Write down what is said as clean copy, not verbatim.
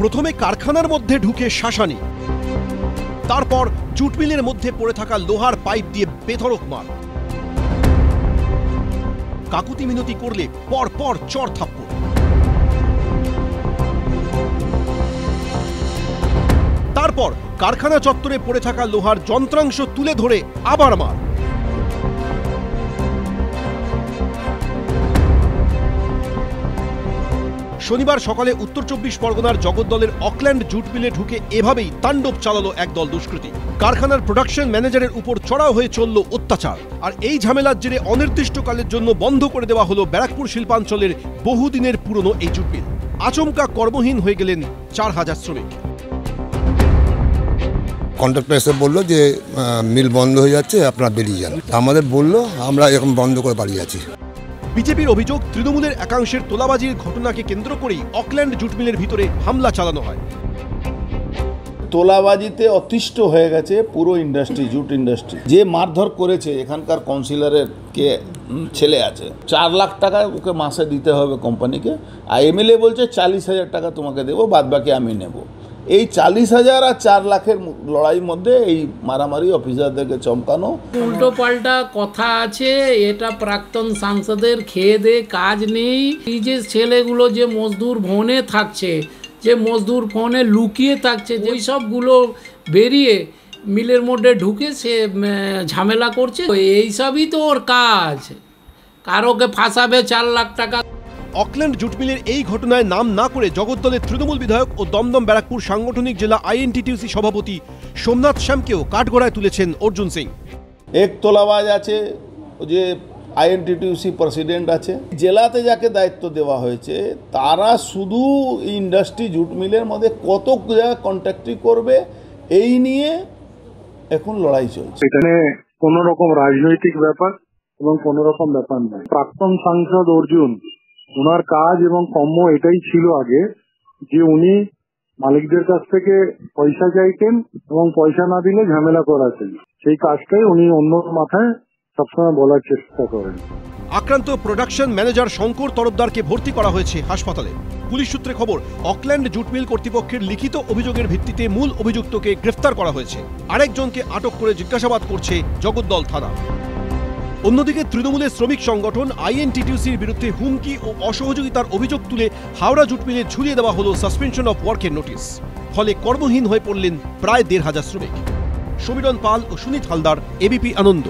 প্রথমে কারখানার মধ্যে ঢুকে শাসানি, তারপর জুট মিলের মধ্যে পড়ে থাকা লোহার পাইপ দিয়ে বেধড়ক মার, কাকুতি মিনতি করলে পর পর চড় থাপ্পড়। তারপর কারখানা চত্বরে পড়ে থাকা লোহার যন্ত্রাংশ তুলে ধরে আবার মার। শনিবার সকালে উত্তর 24 পরগনার জগদ্দলের অকল্যান্ড জুট মিলে ঢুকে এভাবেই তাণ্ডব চালালো একদল দুষ্কৃতী। কারখানার প্রোডাকশন ম্যানেজারের উপর চড়াও হয়ে চলল অত্যাচার। আর এই ঝামেলার জেরে অনির্দিষ্টকালের জন্য বন্ধ করে দেওয়া হলো ব্যারাকপুর শিল্পাঞ্চলের বহুদিনের পুরনো এই জুট মিল। আচমকা কর্মহীন হয়ে গেলেন 4000 শ্রমিক। কন্ট্রাক্টর এসে বললো যে মিল বন্ধ হয়ে যাচ্ছে, আপনারা বেরিয়ে যান। আমাদের বললো, আমরা এখন বন্ধ করে বাড়ি আছি। বিজেপির অভিযোগ, তৃণমূলের একাংশের তোলাবাজির ঘটনাকে কেন্দ্র করেই অকল্যান্ড জুট মিলের ভিতরে হামলা চালানো হয়। তোলাবাজিতে অতিষ্ঠ হয়ে গেছে পুরো ইন্ডাস্ট্রি, জুট ইন্ডাস্ট্রি। যে মারধর করেছে এখানকার কাউন্সিলরের কে ছেলে আছে, 4 লাখ টাকা ওকে মাসে দিতে হবে কোম্পানিকে। আর এমএলএ বলছে 40,000 টাকা তোমাকে দেবো, বাদ বাকি আমি নেব। এই 40,000 আর 4 লাখের লড়াইয়ের মধ্যে এই মারামারি, অফিসারদেরকে চমকানো। উল্টো পাল্টা কথা আছে। এটা প্রাক্তন সাংসদের খেয়ে দে কাজ নেই। এই যে ছেলেগুলো যে মজদুর ভবনে থাকছে, যে মজদুর ফোনে লুকিয়ে থাকছে, ওই সবগুলো বেরিয়ে মিলের মধ্যে ঢুকে সে ঝামেলা করছে। এইসবই তো ওর কাজ। কারোকে ফাঁসাবে 4 লাখ টাকা। অকল্যান্ড জুট মিলের এই ঘটনায় নাম না করে জগদ্দলের তৃণমূল বিধায়ক ও দমদম ব্যারাকপুর সাংগঠনিক জেলা আইএনটিটিউসি সভাপতি সোমনাথ শ্যামকেও কাঠগড়ায় তুলেছেন অর্জুন সিং। এক তোলাবাজ আছে, যে আইএনটিটিউসি প্রেসিডেন্ট আছে। জেলাতে যাকে দায়িত্ব দেওয়া হয়েছে তারা শুধু ইন্ডাস্ট্রি জুট মিলের মধ্যে কত জায়গায় কন্ট্রাক্টরি করবে এই নিয়ে এখন লড়াই চলছে। এখানে কোনো রকম রাজনৈতিক ব্যাপার এবং কোনো রকম ব্যাপার নয়। প্রাক্তন সাংসদ অর্জুন, ওনার কাজ এবং কর্ম এটাই ছিল আগে যে উনি মালিকদের কাছ থেকে পয়সা চাইতেন এবং পয়সা না দিলে ঝামেলা করাতেন। সেই কাজটাই উনি অন্য মাথায় সবসময় বলার চেষ্টা করেন। আক্রান্ত প্রোডাকশন ম্যানেজার শঙ্কর তরফদারকে ভর্তি করা হয়েছে হাসপাতালে। পুলিশ সূত্রে খবর, অকল্যান্ড জুট মিল কর্তৃপক্ষের লিখিত অভিযোগের ভিত্তিতে মূল অভিযুক্তকে গ্রেফতার করা হয়েছে। আরেকজনকে আটক করে জিজ্ঞাসাবাদ করছে জগদ্দল থানা। অন্যদিকে তৃণমূলের শ্রমিক সংগঠন আইএনটিটিউসির বিরুদ্ধে হুমকি ও অসহযোগিতার অভিযোগ তুলে হাওড়া জুট মিলে ঝুলিয়ে দেওয়া হলো সাসপেনশন অফ ওয়ার্কের নোটিশ। ফলে কর্মহীন হয়ে পড়লেন প্রায় 1,500 শ্রমিক। সমীরণ পাল ও সুনীত হালদার, এবিপি আনন্দ।